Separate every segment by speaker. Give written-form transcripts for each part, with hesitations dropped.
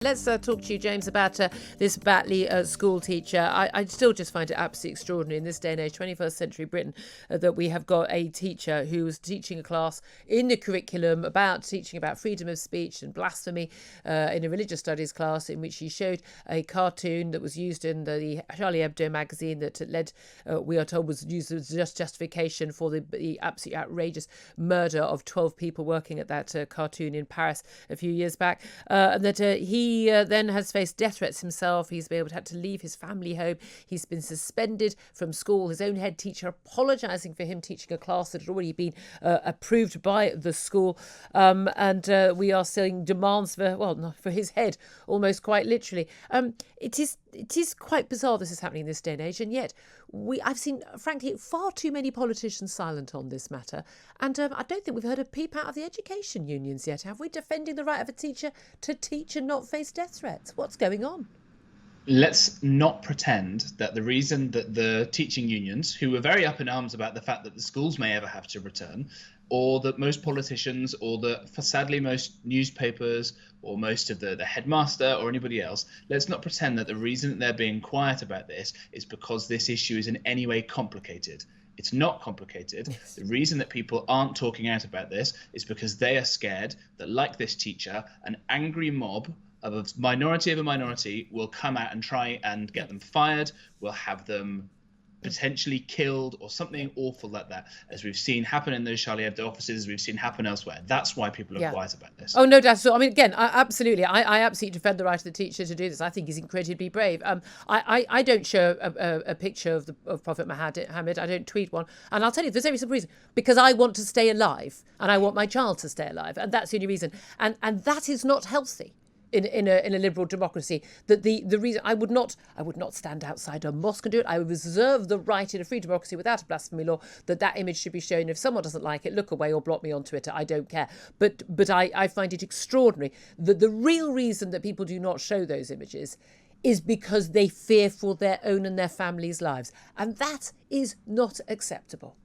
Speaker 1: Let's talk to you, James, about this Batley school teacher. I still just find it absolutely extraordinary in this day and age, 21st century Britain, that we have got a teacher who was teaching a class in the curriculum teaching about freedom of speech and blasphemy in a religious studies class, in which he showed a cartoon that was used in the Charlie Hebdo magazine that led, we are told, was used as justification for the absolutely outrageous murder of 12 people working at that cartoon in Paris a few years back, and that he then has faced death threats himself. He's been able to have to leave his family home. He's been suspended from school. His own head teacher apologising for him teaching a class that had already been approved by the school. And we are seeing demands for his head, almost quite literally. It is quite bizarre this is happening in this day and age, and yet I've seen, frankly, far too many politicians silent on this matter, and I don't think we've heard a peep out of the education unions yet, have we, defending the right of a teacher to teach and not face death threats? What's going on?
Speaker 2: Let's not pretend that the reason that the teaching unions, who were very up in arms about the fact that the schools may ever have to return, or that most politicians, or that, for sadly, most newspapers, or most of the headmaster or anybody else, let's not pretend that the reason that they're being quiet about this is because this issue is in any way complicated. It's not complicated. Yes. The reason that people aren't talking out about this is because they are scared that, like this teacher, an angry mob of a minority will come out and try and get them fired, will have them potentially killed or something awful like that, as we've seen happen in those Charlie Hebdo offices, we've seen happen elsewhere. That's why people are quiet about this.
Speaker 1: Oh, no doubt. So, I mean, again, I absolutely defend the right of the teacher to do this. I think he's incredibly brave. I don't show a picture of Prophet Mohammed. I don't tweet one. And I'll tell you, there's every simple reason. Because I want to stay alive and I want my child to stay alive. And that's the only reason. And that is not healthy. In a liberal democracy, that the reason I would not stand outside a mosque and do it. I would reserve the right in a free democracy without a blasphemy law that image should be shown. If someone doesn't like it, look away or block me on Twitter. I don't care. But I find it extraordinary that the real reason that people do not show those images is because they fear for their own and their families' lives, and that is not acceptable.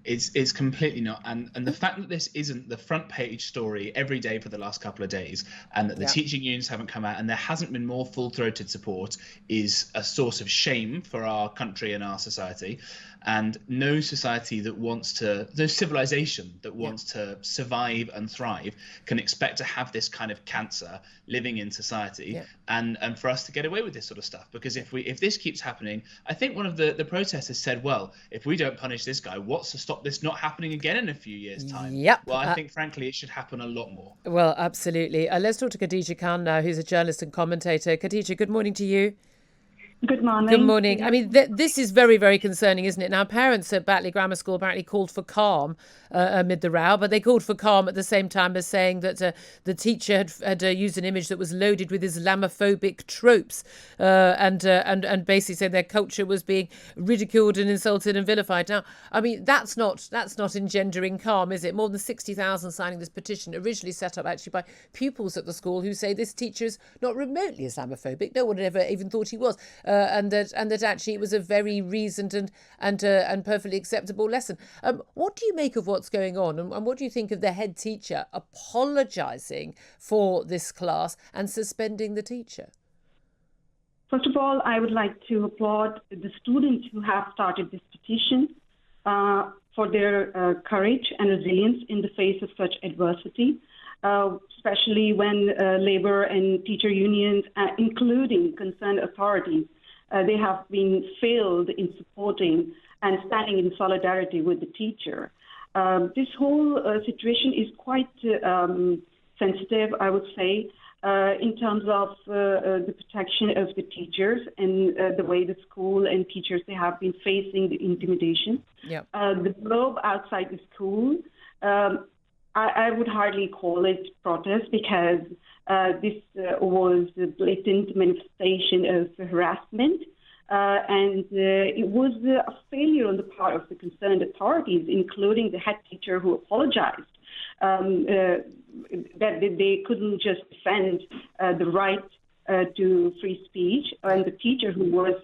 Speaker 2: It's completely not. And the fact that this isn't the front page story every day for the last couple of days, and that the teaching unions haven't come out and there hasn't been more full-throated support, is a source of shame for our country and our society. And no society that wants to, no civilization that wants to survive and thrive can expect to have this kind of cancer living in society, and for us to get away with this sort of stuff. Because if this keeps happening, I think one of the protesters said, well, if we don't punish this guy, what's to stop this not happening again in a few years' time? Well, I think, frankly, it should happen a lot more.
Speaker 1: Well, absolutely. Let's talk to Khadija Khan now, who's a journalist and commentator. Khadija, good morning to you.
Speaker 3: Good morning.
Speaker 1: Good morning. I mean, this is very, very concerning, isn't it? Now, parents at Batley Grammar School apparently called for calm amid the row, but they called for calm at the same time as saying that the teacher had used an image that was loaded with Islamophobic tropes and basically said their culture was being ridiculed and insulted and vilified. Now, I mean, that's not engendering calm, is it? More than 60,000 signing this petition, originally set up actually by pupils at the school who say this teacher is not remotely Islamophobic. No one had ever even thought he was. And that actually it was a very reasoned and perfectly acceptable lesson. What do you make of what's going on, and what do you think of the head teacher apologising for this class and suspending the teacher?
Speaker 3: First of all, I would like to applaud the students who have started this petition for their courage and resilience in the face of such adversity, especially when labour and teacher unions, including concerned authorities, they have been failed in supporting and standing in solidarity with the teacher. This whole situation is quite sensitive, I would say, in terms of the protection of the teachers and the way the school and teachers, they have been facing the intimidation. The globe outside the school, I would hardly call it protest, because this was a blatant manifestation of harassment, and it was a failure on the part of the concerned authorities, including the head teacher, who apologized that they couldn't just defend the right to free speech, and the teacher who was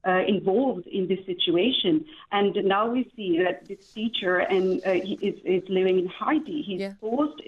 Speaker 3: involved in this situation. And now we see that this teacher he is living in Haiti. He's forced.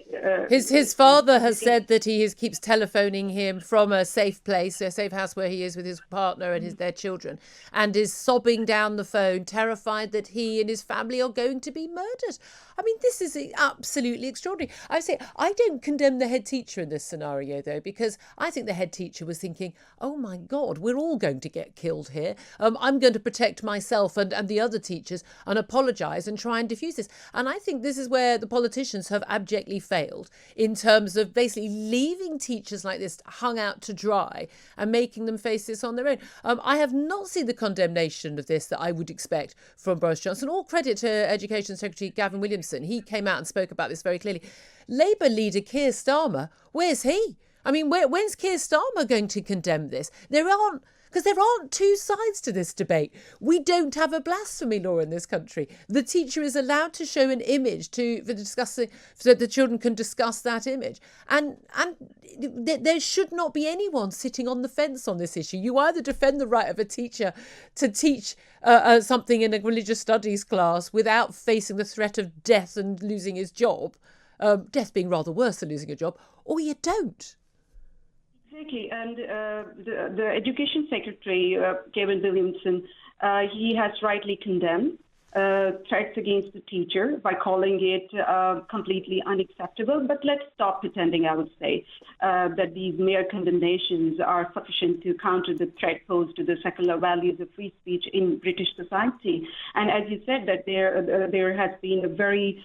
Speaker 1: His father has said that he keeps telephoning him from a safe place, a safe house where he is with his partner and their children, and is sobbing down the phone, terrified that he and his family are going to be murdered. I mean, this is absolutely extraordinary. I say I don't condemn the head teacher in this scenario, though, because I think the head teacher was thinking, oh, my God, we're all going to get killed here. I'm going to protect myself and the other teachers and apologise and try and diffuse this. And I think this is where the politicians have abjectly failed in terms of basically leaving teachers like this hung out to dry and making them face this on their own. I have not seen the condemnation of this that I would expect from Boris Johnson. All credit to Education Secretary Gavin Williamson. He came out and spoke about this very clearly. Labour leader Keir Starmer, where's he? I mean, when's Keir Starmer going to condemn this? There aren't two sides to this debate. We don't have a blasphemy law in this country. The teacher is allowed to show an image so that the children can discuss that image. And there should not be anyone sitting on the fence on this issue. You either defend the right of a teacher to teach something in a religious studies class without facing the threat of death and losing his job, death being rather worse than losing a job, or you don't.
Speaker 3: Exactly, and the Education Secretary, Gavin Williamson, he has rightly condemned threats against the teacher by calling it completely unacceptable. But let's stop pretending, I would say, that these mere condemnations are sufficient to counter the threat posed to the secular values of free speech in British society. And as you said, that there has been a very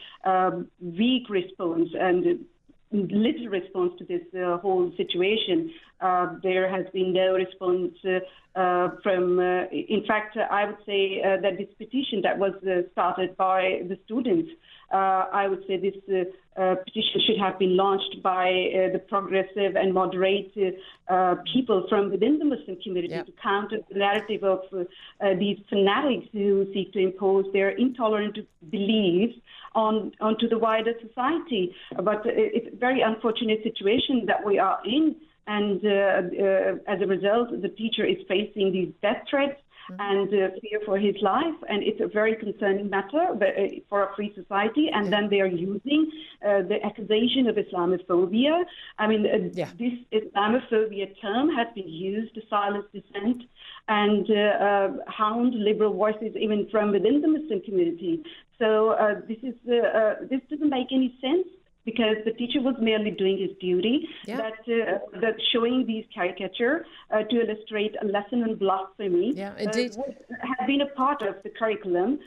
Speaker 3: weak response and little response to this whole situation. There has been no response from, in fact, I would say that this petition that was started by the students, I would say this petition should have been launched by the progressive and moderate people from within the Muslim community to counter the narrative of these fanatics who seek to impose their intolerant beliefs onto the wider society. But it's a very unfortunate situation that we are in. And as a result, the teacher is facing these death threats and fear for his life. And it's a very concerning matter for a free society. And then they are using the accusation of Islamophobia. I mean, this Islamophobia term has been used to silence dissent and hound liberal voices even from within the Muslim community. So this doesn't make any sense, because the teacher was merely doing his duty, that showing these caricatures to illustrate a lesson on blasphemy had been a part of the curriculum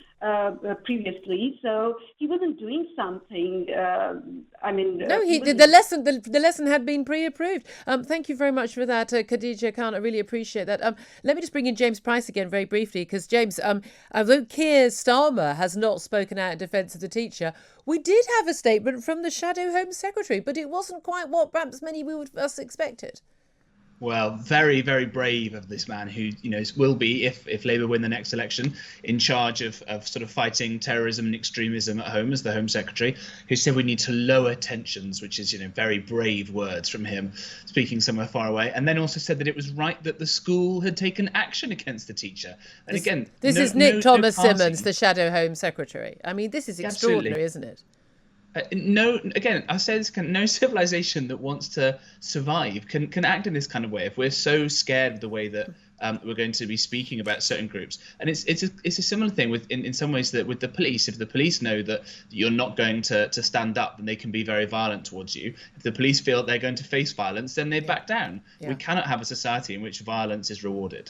Speaker 3: previously. So he wasn't doing something.
Speaker 1: The lesson had been pre-approved. Thank you very much for that, Khadija Khan. I really appreciate that. Let me just bring in James Price again very briefly, because James, although Keir Starmer has not spoken out in defence of the teacher, we did have a statement from the Shadow Home Secretary, but it wasn't quite what perhaps many of us expected.
Speaker 2: Well, very, very brave of this man who, will be, if Labour win the next election, in charge of sort of fighting terrorism and extremism at home as the Home Secretary, who said we need to lower tensions, which is, very brave words from him, speaking somewhere far away. And then also said that it was right that the school had taken action against the teacher. And
Speaker 1: this is Nick Thomas Simmons, the Shadow Home Secretary. I mean, this is extraordinary, isn't it?
Speaker 2: I say this, no civilization that wants to survive can act in this kind of way if we're so scared of the way that we're going to be speaking about certain groups. And it's a similar thing in some ways that with the police. If the police know that you're not going to stand up, then they can be very violent towards you. If the police feel they're going to face violence, then they back down. We cannot have a society in which violence is rewarded.